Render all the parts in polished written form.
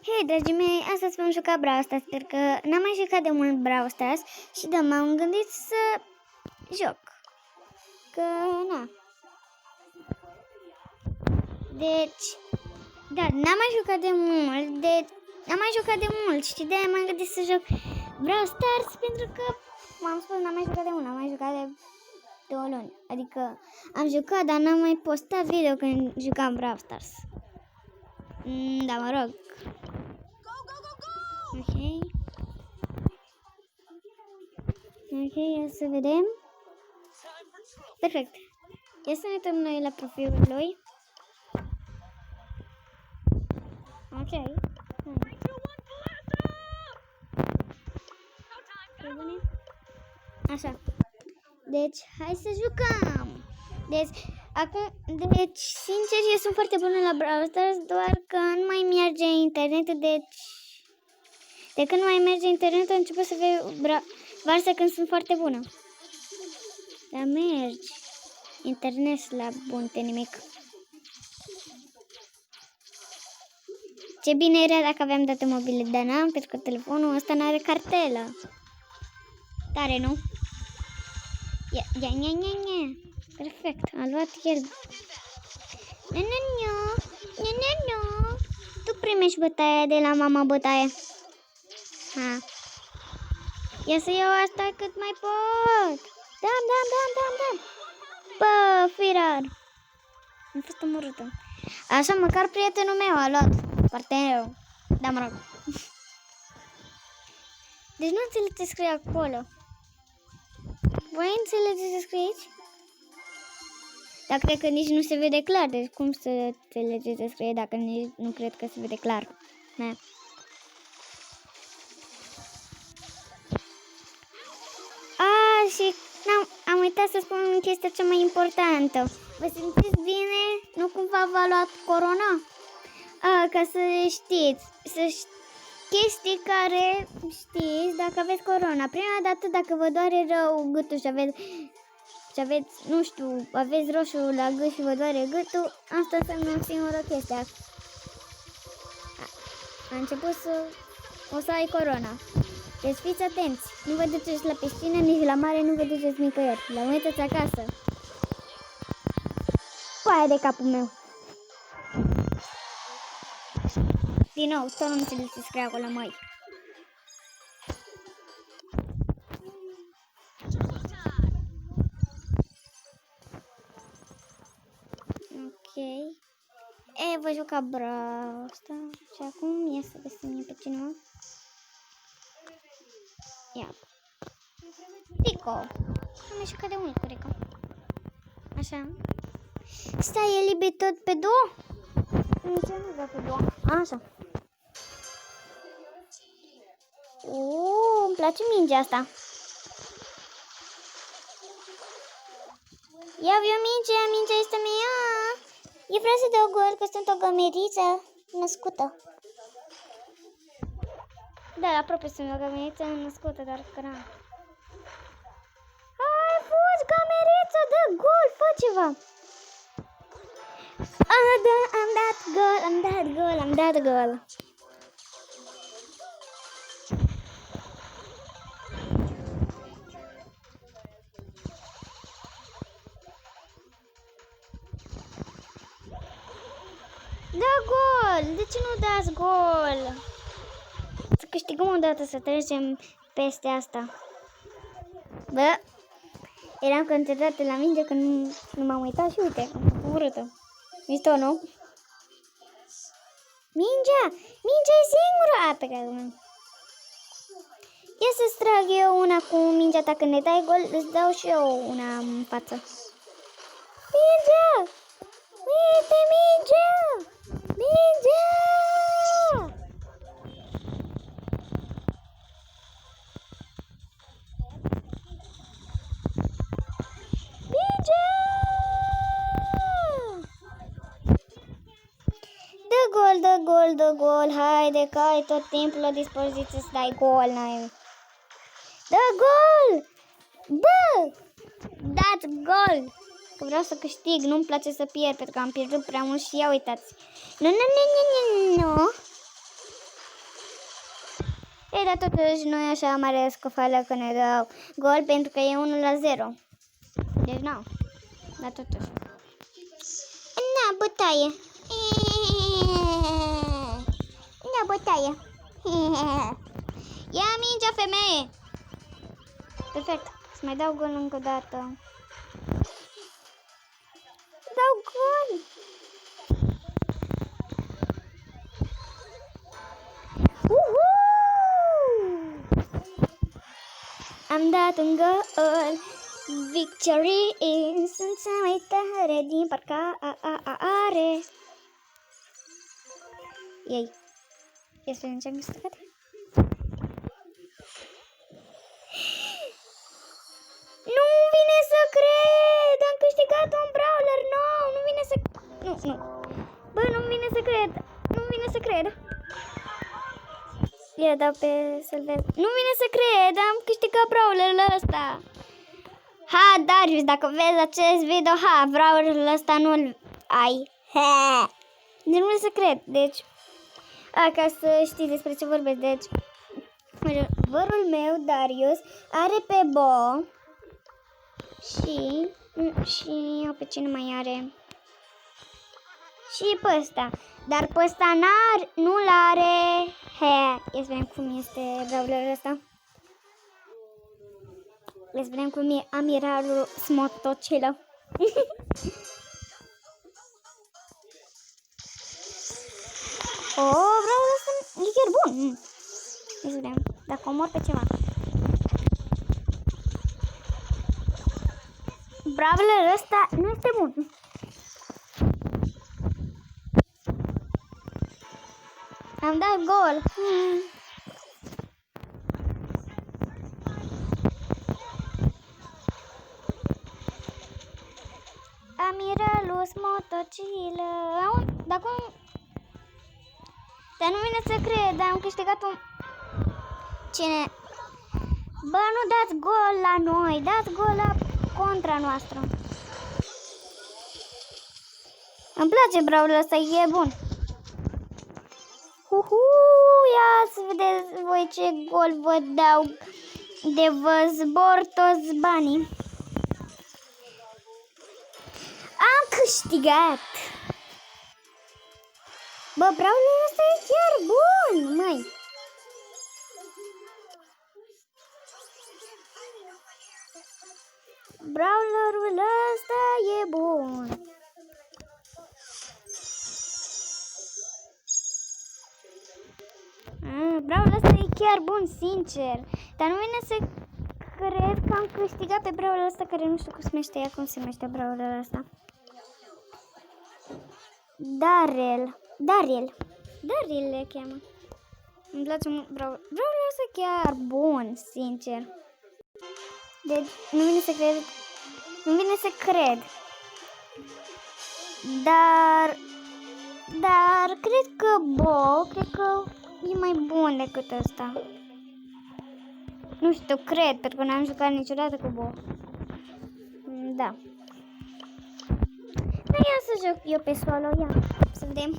Hei, dragii mei, astăzi vom juca Brawl Stars, pentru că n-am mai jucat de mult Brawl Stars și da, m-am gândit să joc. Că, na. Deci, da, n-am mai jucat de mult, și de-aia m-am gândit să joc Brawl Stars, pentru că, m-am spus, n-am mai jucat de mult, n-am mai jucat de 2 luni. Adică, am jucat, dar n-am mai postat video când jucam Brawl Stars. Da, mă rog. Ok. Ok, ia să vedem. Perfect. Ia să ne uităm noi la profilul lui. Ok. Așa. Deci, hai să jucăm. Deci, sincer, eu sunt foarte bună la Brawl Stars, doar că nu mai merge internetul, deci... De când mai merge internetul, am început să varsă când sunt foarte bună. Dar mergi. Internet la bun de nimic. Ce bine era dacă aveam date mobile, dar n-am, pentru că telefonul ăsta n-are cartelă. Tare, nu? Ia. Perfect, a luat el. Nu. Tu primești bătaia de la mama bătaie. Ha. Ia să iau asta cât mai pot. Dam. Bă, firar. Am fost omorâtă. Așa, măcar prietenul meu a luat partenerul. Da, mă rog. Deci nu înțeleg ce scrie acolo. Voi înțelegeți ce scrie aici? Dar cred că nici nu se vede clar. Deci cum să înțelegeți ce scrie dacă nici nu cred că se vede clar? Ne. Și am uitat să spun chestia cea mai importantă. Vă simțiți bine? Nu cumva v-a luat corona? Ca să știți. Chestii care știți dacă aveți corona. Prima dată, dacă vă doare rău gâtul și aveți, nu știu, aveți roșu la gât și vă doare gâtul, asta înseamnă o singură chestie. A început o să ai corona. Deci fiți atenți, nu vă duceți la piscină, nici la mare, nu vă duceți nicăieri. La uitați acasă. Paia de capul meu. Din nou, tot nu înțeleg ce scrie acolo, măi. Ok. Voi juca Brawl Stars. Și acum ia să găsim pe cineva. Ia. Rico. Am mai jucat de mult cu Rico. Așa. Stai, e liber tot pe 2? Nici nu dă pe 2. Așa. Îmi place mingea asta. Ia eu mingea este mea. Eu vreau să dau gol, că sunt o gămeriță născută. Da, aproape sunt o gămeriță născută, dar că n-am. Hai, fugi, gămeriță, dă gol, fă ceva. Am dat gol. Da gol! De ce nu dați gol? Să câștigăm o dată, să trecem peste asta. Bă, eram concentrată la minge că nu m-am uitat și uite, am făcut urâtă. Mișto, nu? Mingea e singura! Pe care nu. Ia să-ți trag eu una cu mingea ta, când ne dai gol, îți dau și eu una în față. Mingea! Uite, mingea! Dă gol, haide că ai tot timpul la dispoziție să dai gol, n-ai. Dă gol! Bă! Dați gol! Că vreau să câștig, nu-mi place să pierd, pentru că am pierdut prea mult și ia uitați. Nu. Ei, dar totuși nu e așa mare scofală că ne dau gol pentru că e 1-0. Deci nu. Dar totuși. Na, bătaie. Na, bătaie. Ia mingea, femeie. Perfect. Să mai dau gol încă o dată. Dau gol. Am dat un gol. Victory sunt cea mai tare din parcare. Ei. Este în ce-am găsit. Nu vine să cred! Am câștigat un brawler nou! Nu vine să... Nu. Bă, nu vine să cred! Nu vine să cred! Ia dau pe să-l vezi. Nu vine să cred! Am câștigat brawlerul ăsta! Ha, Darius, dacă vezi acest video, brawlerul ăsta nu-l ai. Deci nu vine să cred. Deci, ca să știi despre ce vorbesc. Deci, vărul meu, Darius, are pe Bo și pe cine mai are? Și pe ăsta. Dar pe ăsta nu-l are. Ia să vedem cum este brawlerul ăsta. Ia să vedem cum e amiralul Smotocilă. Brawlerul ăsta e chiar bun. Ia să vedem dacă omor pe ceva. Brawlerul ăsta nu este bun. Am dat gol. Amiralul Smotocilă. Dar nu vine să cred, am câștigat un... Cine? Bă, nu dați gol la noi, dați gol la contra noastră. Îmi place brawlerul ăsta, e bun. Ia să vedeți voi ce gol vă dau de vă zbor toți banii. Am câștigat. Bă, brawlerul ăsta e chiar bun, măi. Brawlerul ăsta e bun. Brawlerul ăsta e chiar bun, sincer. Dar nu vine să cred că am câștigat pe brawlerul ăsta, care nu știu cum se numește. Cum se numește brawlerul ăsta? Daryl le cheamă. Îmi place mult brawlerul ăsta chiar bun, sincer. Deci nu vine să cred. Dar cred că e mai bun decât ăsta. Nu știu, cred, pentru că n-am jucat niciodată cu Bo. Da. Ia să joc eu pe solo, ia. Să vedem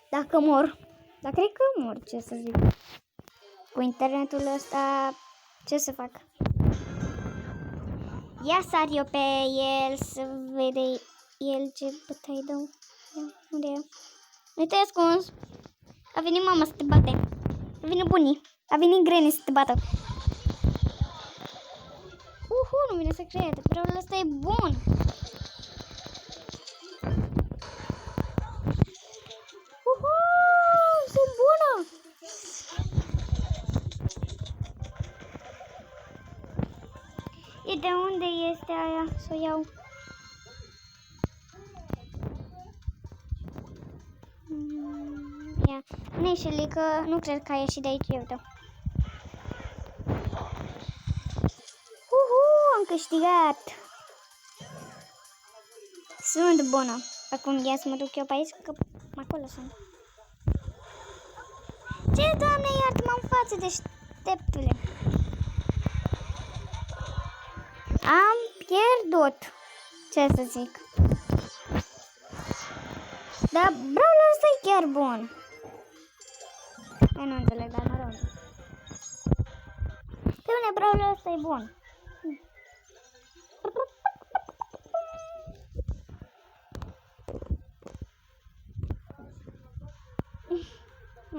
dacă mor. Dar cred că mor, ce să zic. Cu internetul ăsta, ce să fac? Ia sar eu pe el să vede el ce bătaie dau. Unde e? Nu te-ai ascuns. A venit mama să te bate. A venit bunii. A venit Granny să te bată. Nu vine să cred. Brawlerul ăsta e bun. Sunt bună. E de unde este aia? Să o iau. Ia. Neșeli, că nu cred că a ieșit de aici, uite. Am câștigat. Sunt bună. Acum ia să mă duc eu pe aici, că acolo sunt. Ce, Doamne, iartă-mă în față, deșteptule. Am pierdut. Ce să zic? Dar brawlerul ăsta e chiar bun. Eu nu înțeleg, dar mă rog. Pe une Brawler ăsta e bun.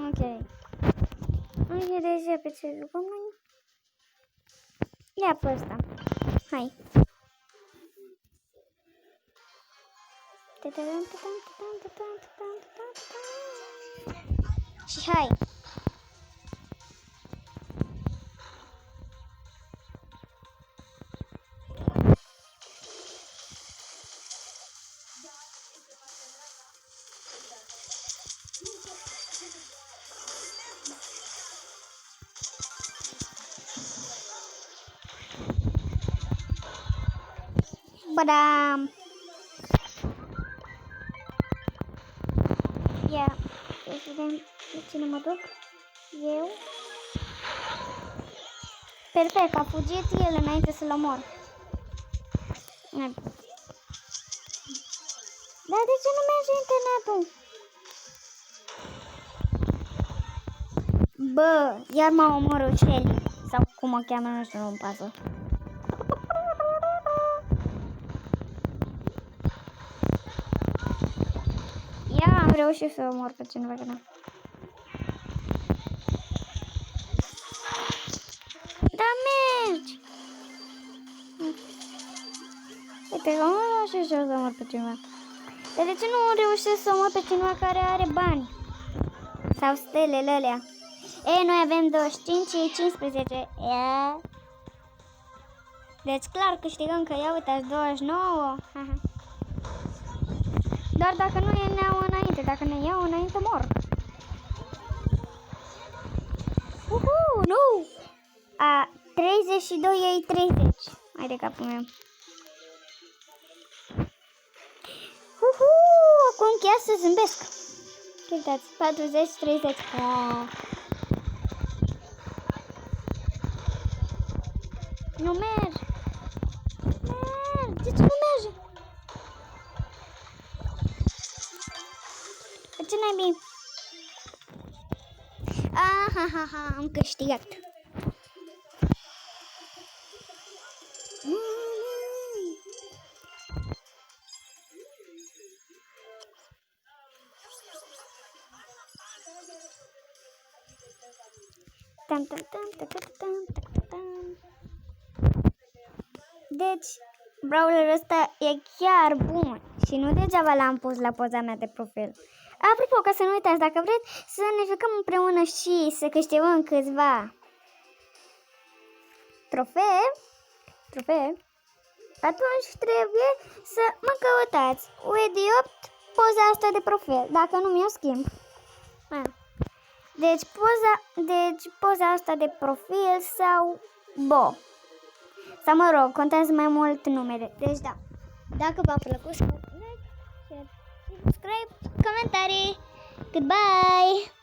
Ok. Ok, deja pe ce jucăm noi? Ia pe ăsta. Hai. Și hai. Badam. Ia, să vedem de cine mă duc. Eu. Perfect, a fugit el înainte să-l omor. Dar de ce nu merge internetul? Bă, iar m-a omorât Shelly. Sau cum o cheamă, nu știu, nu-mi pasă. Ia, am reușit să omor pe cineva că nu. Da, mergi! Uite, că nu reușesc eu să omor pe cineva. Dar de ce nu reușesc să omor pe cineva care are bani? Sau stelele alea? Ei, noi avem 25 și 15. Ia. Deci clar câștigăm că ia uitați 29. Doar dacă nu ne iau înainte. Dacă ne iau înainte mor. Nu! A 32 ei 30. Hai de capul meu. Acum chiar să zâmbesc. Uitați, 40, 30. Nu merge. De ce nu merge? Ce naibii? Ahaha, am câștigat. Deci, Brawler ăsta e chiar bun și nu degeaba l-am pus la poza mea de profil. Apropo, ca să nu uitați, dacă vreți să ne jucăm împreună și să câștigăm câțiva trofee, atunci trebuie să mă căutați. Uedi8, poza asta de profil, dacă nu mi-o schimb. Deci poza asta de profil sau Bo. Sau mă rog, contează mai mult numele. Deci da, dacă v-a plăcut, subscribe, comentarii. Goodbye!